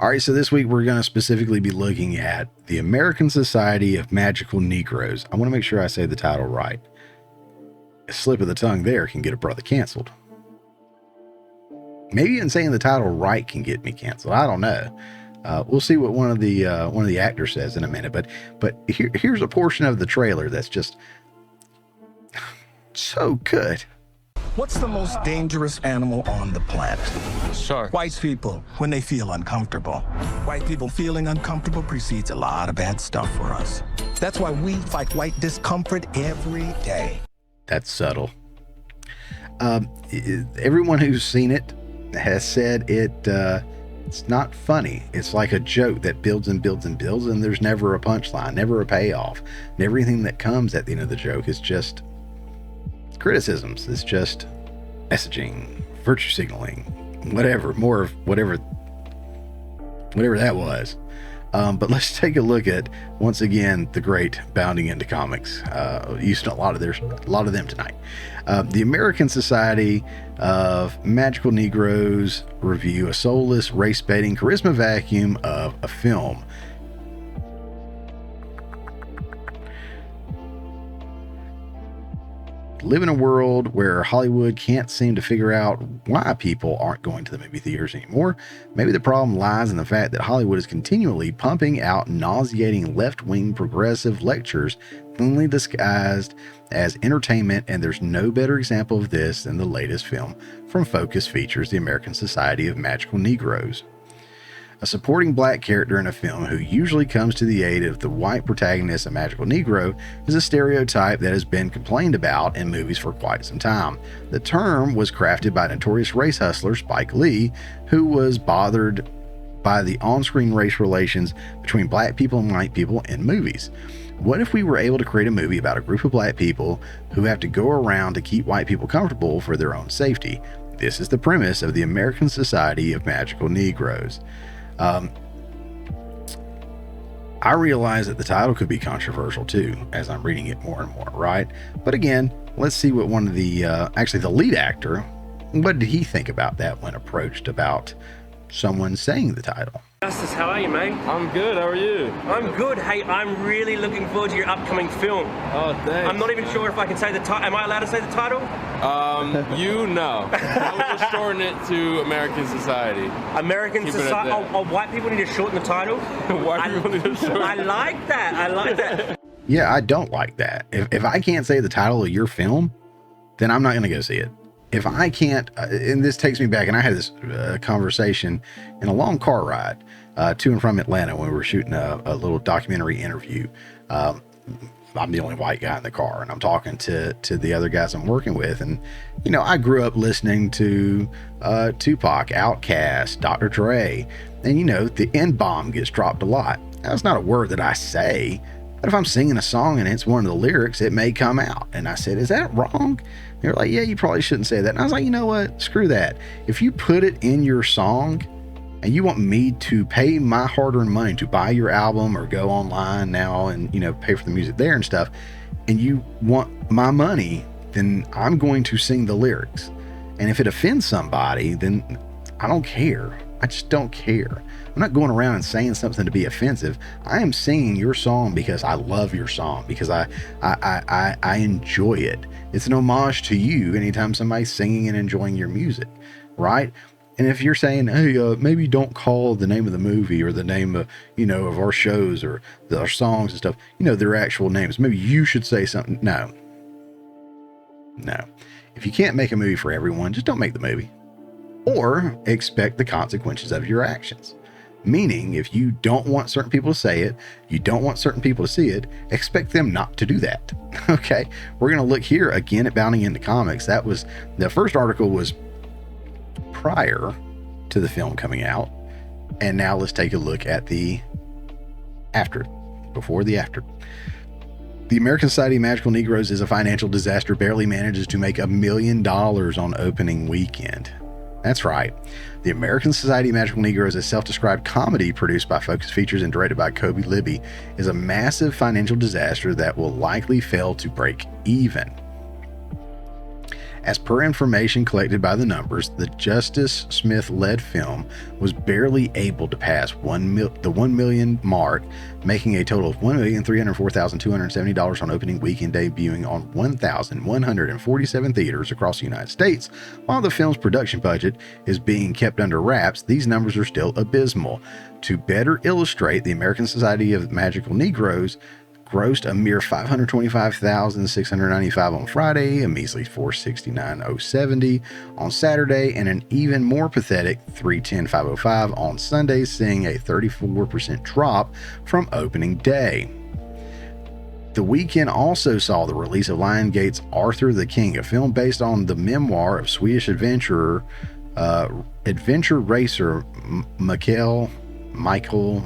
All right, so this week we're going to specifically be looking at the American Society of Magical Negroes. I want to make sure I say the title right. A slip of the tongue there can get a brother canceled. Maybe even saying the title right can get me canceled. I don't know. We'll see what one of the actors says in a minute. But here's a portion of the trailer that's just so good. What's the most dangerous animal on the planet? Shark. White people, when they feel uncomfortable. White people feeling uncomfortable precedes a lot of bad stuff for us. That's why we fight white discomfort every day. That's subtle. Everyone who's seen it has said it's not funny. It's like a joke that builds and builds and builds, and there's never a punchline, never a payoff. And everything that comes at the end of the joke is just criticisms. It's just messaging, virtue signaling, whatever that was. But let's take a look at, once again, the great bounding into comics. Used a lot of them tonight. The American Society of Magical Negroes review a soulless, race-baiting charisma vacuum of a film. Live in a world where Hollywood can't seem to figure out why people aren't going to the movie theaters anymore. Maybe the problem lies in the fact that Hollywood is continually pumping out nauseating left-wing progressive lectures thinly disguised as entertainment, and there's no better example of this than the latest film from Focus Features, the American Society of Magical Negroes. A supporting black character in a film who usually comes to the aid of the white protagonist, a magical Negro, is a stereotype that has been complained about in movies for quite some time. The term was crafted by notorious race hustler Spike Lee, who was bothered by the on-screen race relations between black people and white people in movies. What if we were able to create a movie about a group of black people who have to go around to keep white people comfortable for their own safety? This is the premise of the American Society of Magical Negroes. I realize that the title could be controversial too, as I'm reading it more and more, right? But again, let's see what one of the lead actor, what did he think about that when approached about someone saying the title? Justice, how are you, mate? I'm good. How are you? I'm good. Hey, I'm really looking forward to your upcoming film. Oh, thanks. I'm not even sure if I can say the title. Am I allowed to say the title? You know. I was just shorten it to American Society. American Society. Oh, white people need to shorten the title? White people need to shorten I like that. Yeah, I don't like that. If I can't say the title of your film, then I'm not going to go see it. If I can't, and this takes me back, and I had this conversation in a long car ride to and from Atlanta when we were shooting a little documentary interview. I'm the only white guy in the car, and I'm talking to the other guys I'm working with. And, you know, I grew up listening to Tupac, Outkast, Dr. Dre, and, you know, the N-bomb gets dropped a lot. That's not a word that I say, but if I'm singing a song and it's one of the lyrics, it may come out. And I said, is that wrong? They're like, yeah, you probably shouldn't say that. And I was like, you know what? Screw that. If you put it in your song and you want me to pay my hard-earned money to buy your album or go online now and, you know, pay for the music there and stuff, and you want my money, then I'm going to sing the lyrics. And if it offends somebody, then I don't care. I just don't care. I'm not going around and saying something to be offensive. I am singing your song because I love your song, because I enjoy it. It's an homage to you anytime somebody's singing and enjoying your music, right? And if you're saying, hey, maybe don't call the name of the movie or the name of, you know, of our shows or our songs and stuff, you know, their actual names. Maybe you should say something. No. If you can't make a movie for everyone, just don't make the movie. Or expect the consequences of your actions. Meaning, if you don't want certain people to say it, you don't want certain people to see it, expect them not to do that. Okay, we're going to look here again at Bounding into Comics. That was, the first article was prior to the film coming out. And now let's take a look at the after, before the after. The American Society of Magical Negroes is a financial disaster, barely manages to make $1 million on opening weekend. That's right. The American Society of Magical Negroes, a self-described comedy produced by Focus Features and directed by Kobe Libby, is a massive financial disaster that will likely fail to break even. As per information collected by the numbers, the Justice Smith-led film was barely able to pass the 1 million mark, making a total of $1,304,270 on opening weekend, debuting on 1,147 theaters across the United States. While the film's production budget is being kept under wraps, these numbers are still abysmal. To better illustrate, the American Society of Magical Negroes grossed a mere $525,695 on Friday, a measly $469,070 on Saturday, and an even more pathetic $310,505 on Sunday, seeing a 34% drop from opening day. The weekend also saw the release of Lionsgate's Arthur the King, a film based on the memoir of Swedish adventure racer Michael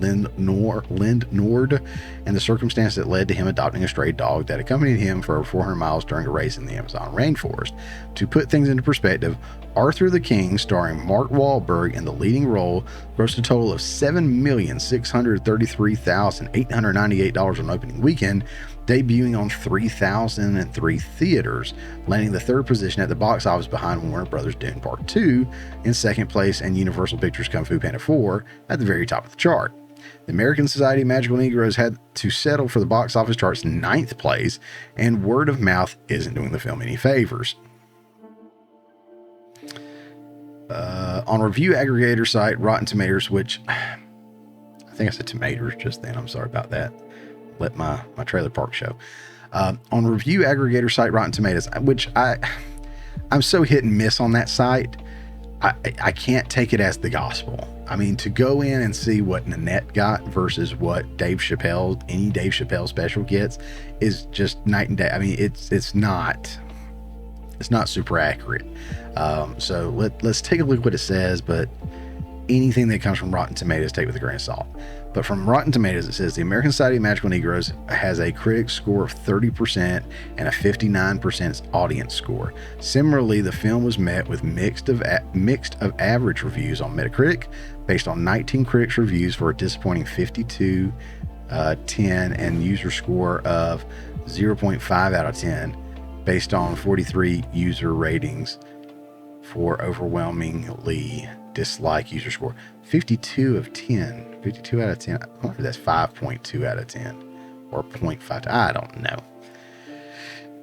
Lindnord, and the circumstance that led to him adopting a stray dog that accompanied him for over 400 miles during a race in the Amazon rainforest. To put things into perspective, Arthur the King, starring Mark Wahlberg in the leading role, grossed a total of $7,633,898 on opening weekend, debuting on 3,003 theaters, landing the third position at the box office behind Warner Bros. Dune Part 2 in second place and Universal Pictures' Kung Fu Panda 4 at the very top of the chart. The American Society of Magical Negroes had to settle for the box office chart's 9th place, and word of mouth isn't doing the film any favors. On review aggregator site Rotten Tomatoes, which I think I said tomatoes just then, I'm sorry about that. Let my trailer park show. On review aggregator site Rotten Tomatoes, which I'm so hit and miss on that site, I can't take it as the gospel. I mean, to go in and see what Nanette got versus what any Dave Chappelle special gets is just night and day. I mean, it's not super accurate. So let's take a look at what it says, but anything that comes from Rotten Tomatoes, take with a grain of salt. But from Rotten Tomatoes, it says the American Society of Magical Negroes has a critic score of 30% and a 59% audience score. Similarly, the film was met with mixed of average reviews on Metacritic, based on 19 critics' reviews for a disappointing 52/10 and user score of 0.5 out of 10, based on 43 user ratings for overwhelmingly dislike user score. 52 out of 10. I wonder if that's 5.2 out of 10 or 0.5. I don't know.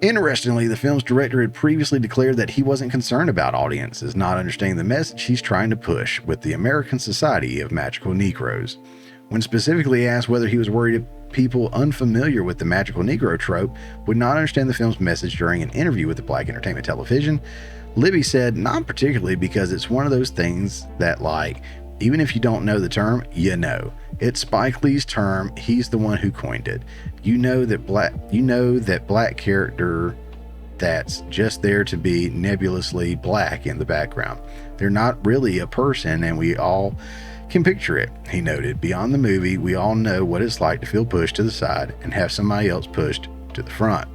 Interestingly, the film's director had previously declared that he wasn't concerned about audiences not understanding the message he's trying to push with the American Society of Magical Negroes. When specifically asked whether he was worried people unfamiliar with the magical Negro trope would not understand the film's message during an interview with the Black Entertainment Television, Libby said, "Not particularly, because it's one of those things that, like, even if you don't know the term, you know. It's Spike Lee's term. He's the one who coined it. You know that black character that's just there to be nebulously black in the background. They're not really a person, and we all can picture it," he noted. "Beyond the movie, we all know what it's like to feel pushed to the side and have somebody else pushed to the front."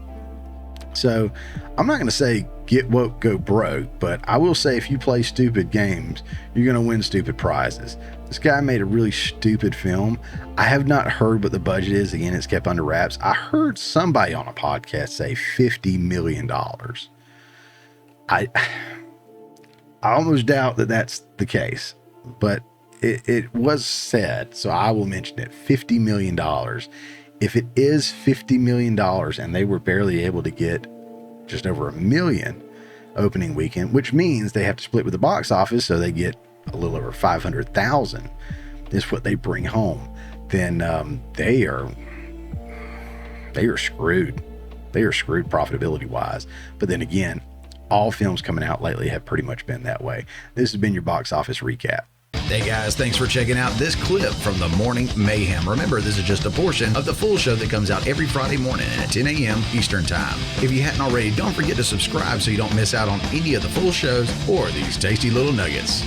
So I'm not going to say get woke, go broke, but I will say if you play stupid games, you're going to win stupid prizes. This guy made a really stupid film. I have not heard what the budget is. Again, it's kept under wraps. I heard somebody on a podcast say $50 million. I almost doubt that that's the case, but it was said, so I will mention it. $50 million. If it is $50 million and they were barely able to get just over $1 million opening weekend, which means they have to split with the box office, so they get a little over 500,000 is what they bring home, then they are screwed. They are screwed profitability wise. But then again, all films coming out lately have pretty much been that way. This has been your box office recap. Hey guys, thanks for checking out this clip from the Morning Mayhem. Remember, this is just a portion of the full show that comes out every Friday morning at 10 a.m. Eastern Time. If you hadn't already, don't forget to subscribe so you don't miss out on any of the full shows or these tasty little nuggets.